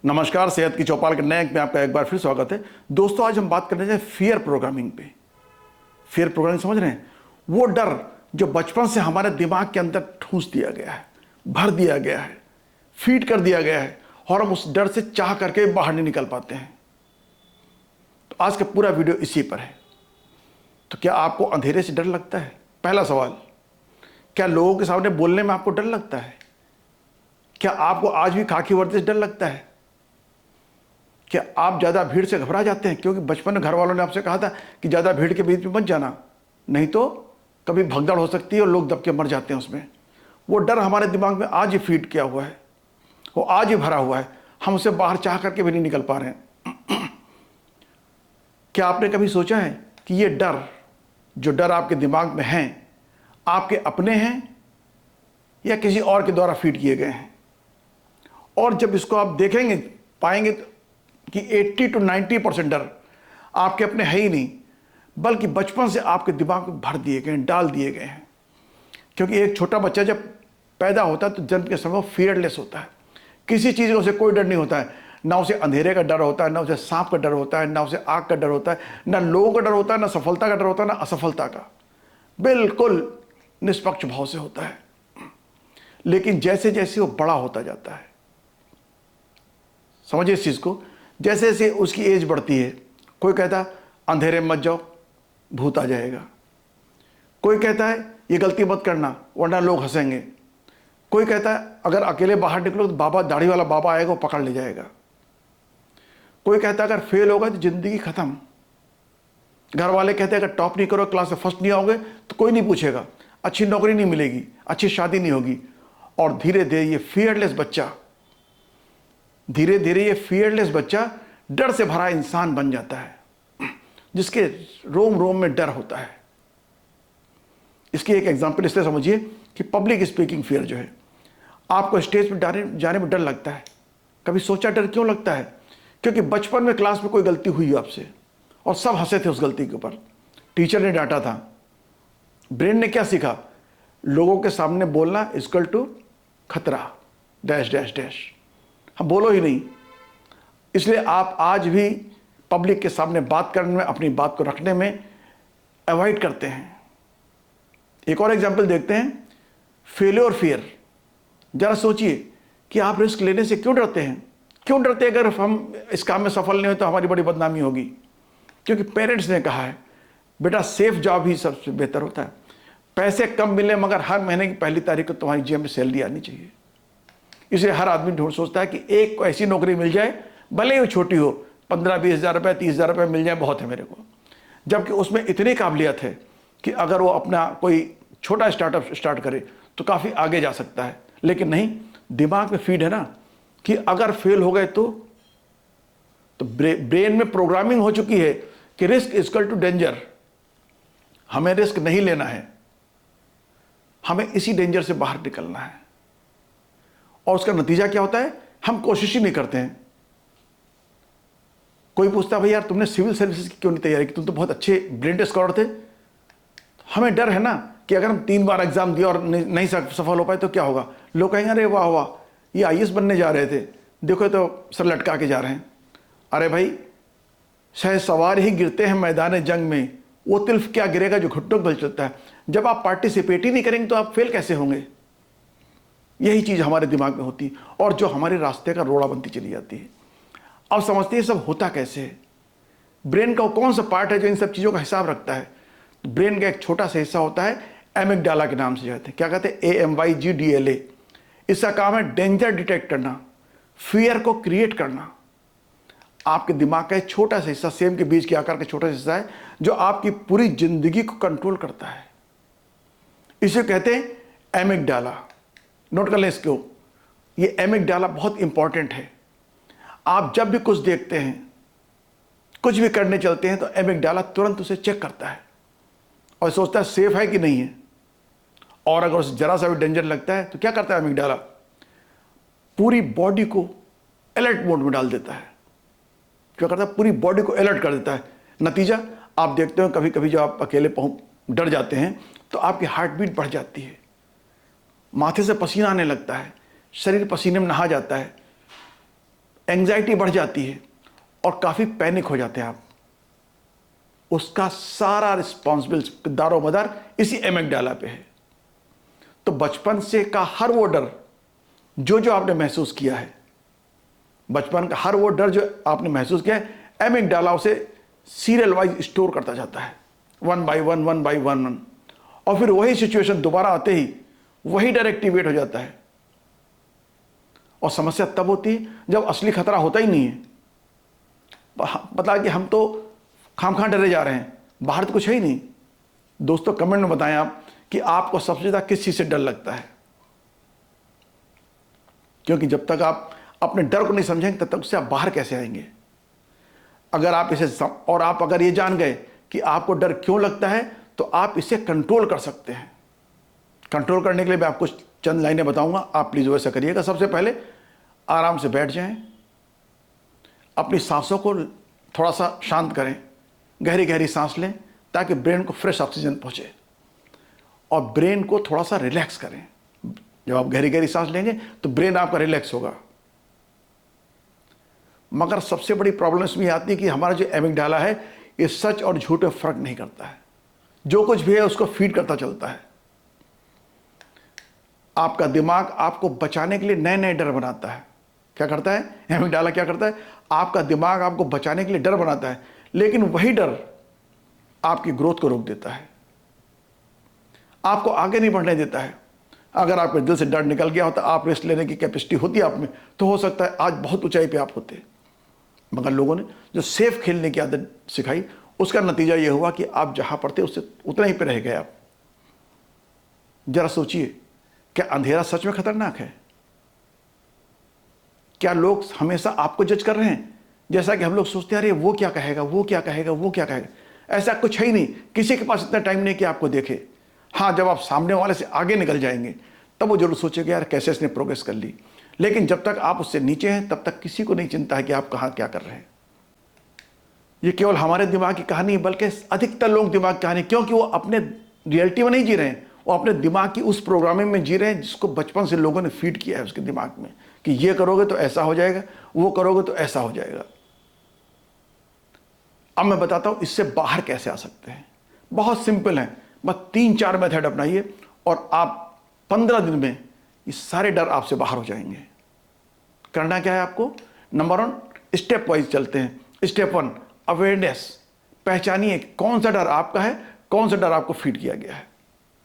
नमस्कार, सेहत की चौपाल के नए अंक में आपका एक बार फिर स्वागत है। दोस्तों, आज हम बात करने जा रहे हैं फियर प्रोग्रामिंग पे। फियर प्रोग्रामिंग समझ रहे हैं? वो डर जो बचपन से हमारे दिमाग के अंदर ठूंस दिया गया है, भर दिया गया है, फीड कर दिया गया है, और हम उस डर से चाह करके बाहर नहीं निकल पाते हैं। तो आज का पूरा वीडियो इसी पर है। तो क्या आपको अंधेरे से डर लगता है? पहला सवाल। क्या लोगों के सामने बोलने में आपको डर लगता है? क्या आपको आज भी खाकी वर्दी से डर लगता है? क्या आप ज़्यादा भीड़ से घबरा जाते हैं? क्योंकि बचपन में घर वालों ने आपसे कहा था कि ज़्यादा भीड़ के बीच में मत जाना, नहीं तो कभी भगदड़ हो सकती है और लोग दब के मर जाते हैं उसमें। वो डर हमारे दिमाग में आज ही फीड किया हुआ है, वो आज ही भरा हुआ है। हम उसे बाहर चाह करके भी नहीं निकल पा रहे हैं। क्या आपने कभी सोचा है कि ये डर, जो डर आपके दिमाग में हैं, आपके अपने हैं या किसी और के द्वारा फीड किए गए हैं? और जब इसको आप देखेंगे, पाएंगे कि 80 to 90% डर आपके अपने है ही नहीं, बल्कि बचपन से आपके दिमाग में भर दिए गए हैं, डाल दिए गए हैं। क्योंकि एक छोटा बच्चा जब पैदा होता है तो जन्म के समय फियरलेस होता है। किसी चीज़ का उसे कोई डर नहीं होता है। ना उसे अंधेरे का डर होता है, ना उसे सांप का डर होता है, ना उसे आग का डर होता है, ना लोगों का डर होता है, ना सफलता का डर होता है, ना असफलता का। बिल्कुल निष्पक्ष भाव से होता है। लेकिन जैसे जैसे वो बड़ा होता जाता है, समझिए इस चीज़ को, जैसे जैसे उसकी एज बढ़ती है, कोई कहता है अंधेरे में मत जाओ, भूत आ जाएगा। कोई कहता है ये गलती मत करना वरना लोग हंसेंगे। कोई कहता है अगर अकेले बाहर निकलो तो बाबा, दाढ़ी वाला बाबा आएगा, वो पकड़ ले जाएगा। कोई कहता है अगर फेल होगा तो जिंदगी खत्म। घर वाले कहते हैं अगर टॉप नहीं करो, क्लास में फर्स्ट नहीं आओगे तो कोई नहीं पूछेगा, अच्छी नौकरी नहीं मिलेगी, अच्छी शादी नहीं होगी। और धीरे धीरे ये फियरलेस बच्चा, धीरे धीरे ये फियरलेस बच्चा डर से भरा इंसान बन जाता है, जिसके रोम रोम में डर होता है। इसकी एक एग्जांपल इसलिए समझिए कि पब्लिक स्पीकिंग फियर जो है, आपको स्टेज पर जाने में डर लगता है। कभी सोचा डर क्यों लगता है? क्योंकि बचपन में क्लास में कोई गलती हुई आपसे और सब हंसे थे उस गलती के ऊपर, टीचर ने डांटा था। ब्रेन ने क्या सीखा? लोगों के सामने बोलना इक्वल टू खतरा, डैश डैश डैश, हम बोलो ही नहीं। इसलिए आप आज भी पब्लिक के सामने बात करने में, अपनी बात को रखने में अवॉइड करते हैं। एक और एग्जांपल देखते हैं, फेल्योर फियर। जरा सोचिए कि आप रिस्क लेने से क्यों डरते हैं? क्यों डरते हैं? अगर हम इस काम में सफल नहीं हो तो हमारी बड़ी बदनामी होगी। क्योंकि पेरेंट्स ने कहा है बेटा सेफ जॉब ही सबसे बेहतर होता है। पैसे कम मिले मगर हर महीने की पहली तारीख को तुम्हारी जेब में सैलरी आनी चाहिए। इसलिए हर आदमी ढूंढ सोचता है कि एक ऐसी नौकरी मिल जाए, भले ही छोटी हो, 15-20 हज़ार रुपये, 30 हज़ार रुपये मिल जाए, बहुत है मेरे को। जबकि उसमें इतनी काबिलियत है कि अगर वो अपना कोई छोटा स्टार्टअप स्टार्ट करे तो काफ़ी आगे जा सकता है। लेकिन नहीं, दिमाग में फीड है ना कि अगर फेल हो गए तो ब्रेन में प्रोग्रामिंग हो चुकी है कि रिस्क इक्वल टू डेंजर। हमें रिस्क नहीं लेना है, हमें इसी डेंजर से बाहर निकलना है। और उसका नतीजा क्या होता है? हम कोशिश ही नहीं करते हैं। कोई पूछता है भाई यार तुमने सिविल सर्विसेज की क्यों नहीं तैयारी की, तुम तो बहुत अच्छे ब्रिलियंट स्कॉलर थे। हमें डर है ना कि अगर हम 3 बार एग्जाम दिया और नहीं सफल हो पाए तो क्या होगा? लोग कहेंगे अरे वाह वाह, ये आईएएस बनने जा रहे थे, देखो तो सर लटका के जा रहे हैं। अरे भाई, शायद सवार ही गिरते हैं मैदान जंग में, वो तिल्फ क्या गिरेगा जो घुटनों पर चलता है। जब आप पार्टिसिपेट ही नहीं करेंगे तो आप फेल कैसे होंगे? यही चीज़ हमारे दिमाग में होती है और जो हमारे रास्ते का रोड़ा बनती चली जाती है। अब समझते हैं सब होता कैसे है। ब्रेन का कौन सा पार्ट है जो इन सब चीज़ों का हिसाब रखता है? ब्रेन का एक छोटा सा हिस्सा होता है, एमिगडाला के नाम से जाते हैं। क्या कहते हैं? AMYGDLA। इसका काम है डेंजर डिटेक्ट करना, फियर को क्रिएट करना। आपके दिमाग का एक छोटा सा हिस्सा, सेम के बीज के आकार का छोटा सा हिस्सा है जो आपकी पूरी जिंदगी को कंट्रोल करता है। इसे कहते हैं एमिगडाला। नोट कर लें इसको, ये एमिगडाला बहुत इंपॉर्टेंट है। आप जब भी कुछ देखते हैं, कुछ भी करने चलते हैं, तो एमिगडाला तुरंत उसे चेक करता है और सोचता है सेफ है कि नहीं है। और अगर उसे जरा सा भी डेंजर लगता है तो क्या करता है एमिगडाला? पूरी बॉडी को अलर्ट मोड में डाल देता है। क्या करता है? पूरी बॉडी को अलर्ट कर देता है। नतीजा आप देखते हो, कभी कभी जब आप अकेले डर जाते हैं तो आपकी हार्ट बीट बढ़ जाती है, माथे से पसीना आने लगता है, शरीर पसीने में नहा जाता है, एंग्जाइटी बढ़ जाती है और काफ़ी पैनिक हो जाते हैं आप। उसका सारा रिस्पॉन्सिबल दारोमदार इसी एमिगडाला पे है। तो बचपन से का हर वो डर जो आपने महसूस किया है, बचपन का हर वो डर जो आपने महसूस किया है, एमिगडाला उसे सीरियल वाइज स्टोर करता जाता है, 1 by 1 और फिर वही सिचुएशन दोबारा आते ही वही डर एक्टिवेट हो जाता है। और समस्या तब होती है जब असली खतरा होता ही नहीं है। पता कि हम तो खामखा डरे जा रहे हैं, बाहर तो कुछ है ही नहीं। दोस्तों कमेंट में बताएं आप कि आपको सबसे ज़्यादा किस चीज़ से डर लगता है, क्योंकि जब तक आप अपने डर को नहीं समझेंगे तब तक उससे आप बाहर कैसे आएंगे। अगर आप इसे और आप अगर ये जान गए कि आपको डर क्यों लगता है तो आप इसे कंट्रोल कर सकते हैं। कंट्रोल करने के लिए मैं आपको चंद लाइनें बताऊंगा, आप प्लीज़ वैसा करिएगा। सबसे पहले आराम से बैठ जाएं, अपनी सांसों को थोड़ा सा शांत करें, गहरी गहरी सांस लें ताकि ब्रेन को फ्रेश ऑक्सीजन पहुंचे, और ब्रेन को थोड़ा सा रिलैक्स करें। जब आप गहरी गहरी सांस लेंगे तो ब्रेन आपका रिलैक्स होगा। मगर सबसे बड़ी प्रॉब्लम इसमें आती है कि हमारा जो एमिगडाला है ये सच और झूठ में फर्क नहीं करता है, जो कुछ भी है उसको फीड करता चलता है। आपका दिमाग आपको बचाने के लिए नए नए डर बनाता है। क्या करता है एमिगडाला, क्या करता है, आपका दिमाग आपको बचाने के लिए डर बनाता है, लेकिन वही डर आपकी ग्रोथ को रोक देता है, आपको आगे नहीं बढ़ने देता है। अगर आपके दिल से डर निकल गया होता, आप रिस्क लेने की कैपेसिटी होती आप में, तो हो सकता है आज बहुत ऊंचाई पे आप होते। मगर लोगों ने जो सेफ खेलने की आदत सिखाई, उसका नतीजा यह हुआ कि आप जहां पर थे उससे उतना ही पे रह गए आप। जरा सोचिए, क्या अंधेरा सच में खतरनाक है? क्या लोग हमेशा आपको जज कर रहे हैं, जैसा कि हम लोग सोचते हैं अरे वो क्या कहेगा, वो क्या कहेगा, वो क्या कहेगा? ऐसा कुछ है ही नहीं। किसी के पास इतना टाइम नहीं कि आपको देखे। हाँ, जब आप सामने वाले से आगे निकल जाएंगे तब वो जरूर सोचेगा यार कैसे इसने प्रोग्रेस कर ली। लेकिन जब तक आप उससे नीचे हैं तब तक किसी को नहीं चिंता है कि आप कहाँ क्या कर रहे हैं। ये केवल हमारे दिमाग की कहानी है, बल्कि अधिकतर लोग दिमाग की कहानी, क्योंकि वो अपने रियलिटी में नहीं जी रहे हैं, वो अपने दिमाग की उस प्रोग्रामिंग में जी रहे हैं जिसको बचपन से लोगों ने फीड किया है उसके दिमाग में कि ये करोगे तो ऐसा हो जाएगा, वो करोगे तो ऐसा हो जाएगा। अब मैं बताता हूं इससे बाहर कैसे आ सकते हैं। बहुत सिंपल है, बस 3-4 मेथड अपनाइए और आप 15 दिन में ये सारे डर आपसे बाहर हो जाएंगे। करना क्या है आपको? नंबर 1, स्टेप वाइज चलते हैं। Step 1, awareness. पहचानिए कौन सा डर आपका है, कौन सा डर आपको फीड किया गया है।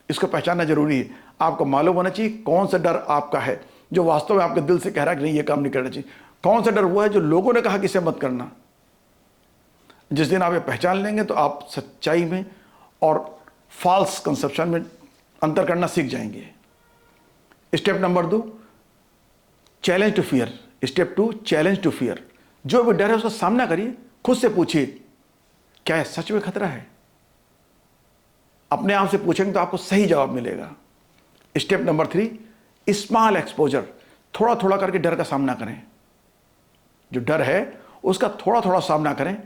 इसको पहचानना जरूरी है। आपको मालूम होना चाहिए कौन सा डर आपका है जो वास्तव में आपके दिल से कह रहा है कि नहीं ये काम नहीं करना चाहिए। कौन सा डर वो है जो लोगों ने कहा कि इसे मत करना। जिस दिन आप ये पहचान लेंगे तो आप सच्चाई में और फॉल्स कंसेप्शन में अंतर करना सीख जाएंगे। Step number 2, challenge to fear. Step 2, challenge to fear. जो भी डर है उसका सामना करिए, खुद से पूछिए क्या यह सच में खतरा है। अपने आप से पूछेंगे तो आपको सही जवाब मिलेगा। Step number 3, small exposure. थोड़ा थोड़ा करके डर का सामना करें। जो डर है उसका थोड़ा थोड़ा सामना करें।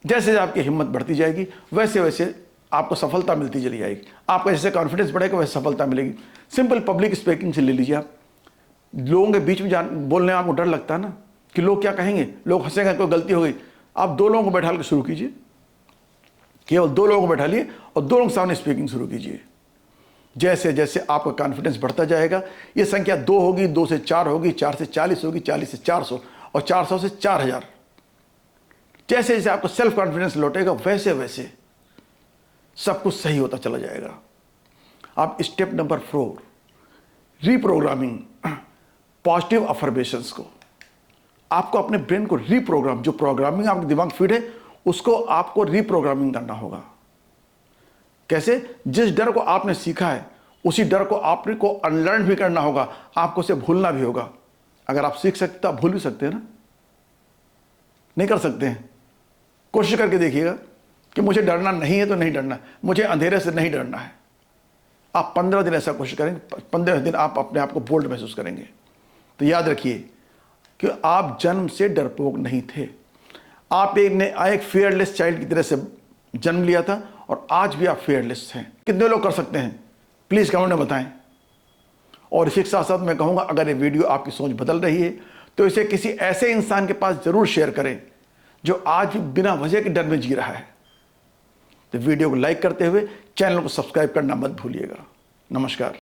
जैसे आपकी हिम्मत बढ़ती जाएगी वैसे वैसे आपको सफलता मिलती चली जाएगी। आपका जैसे कॉन्फिडेंस बढ़ेगा वैसे सफलता मिलेगी। सिंपल पब्लिक स्पीकिंग से ले लीजिए आप। लोगों के बीच में बोलने में आपको डर लगता है ना कि लोग क्या कहेंगे, लोग हंसेंगे, कोई गलती हो गई। आप 2 लोगों को बैठा के शुरू कीजिए, केवल 2 लोगों को बैठा लिए और 2 लोगों के सामने स्पीकिंग शुरू कीजिए। जैसे जैसे आपका कॉन्फिडेंस बढ़ता जाएगा, ये संख्या 2 होगी, 2 से 4 होगी, 4 से 40 होगी, 40 से 400 और 400 से 4000। जैसे जैसे आपको सेल्फ कॉन्फिडेंस लौटेगा वैसे वैसे सब कुछ सही होता चला जाएगा। अब step number 4, reprogramming. Positive affirmations को आपको अपने ब्रेन को रीप्रोग्राम, जो प्रोग्रामिंग आपके दिमाग फीड है उसको आपको रीप्रोग्रामिंग करना होगा। कैसे? जिस डर को आपने सीखा है उसी डर को आपने को अनलर्न भी करना होगा, आपको उसे भूलना भी होगा। अगर आप सीख सकते तो आप भूल भी सकते हैं ना? नहीं कर सकते हैं? कोशिश करके देखिएगा कि मुझे डरना नहीं है तो नहीं डरना, मुझे अंधेरे से नहीं डरना है। आप 15 दिन ऐसा कोशिश करेंगे, 15 दिन आप अपने आप को बोल्ड महसूस करेंगे। तो याद रखिए कि आप जन्म से डरपोक नहीं थे। आप एक फियरलेस चाइल्ड की तरह से जन्म लिया था और आज भी आप फियरलेस हैं। कितने लोग कर सकते हैं? प्लीज़ कमेंट में बताएं। और इसी के साथ साथ मैं कहूँगा, अगर ये वीडियो आपकी सोच बदल रही है तो इसे किसी ऐसे इंसान के पास जरूर शेयर करें जो आज भी बिना वजह के डर में जी रहा है। तो वीडियो को लाइक करते हुए चैनल को सब्सक्राइब करना मत भूलिएगा। नमस्कार।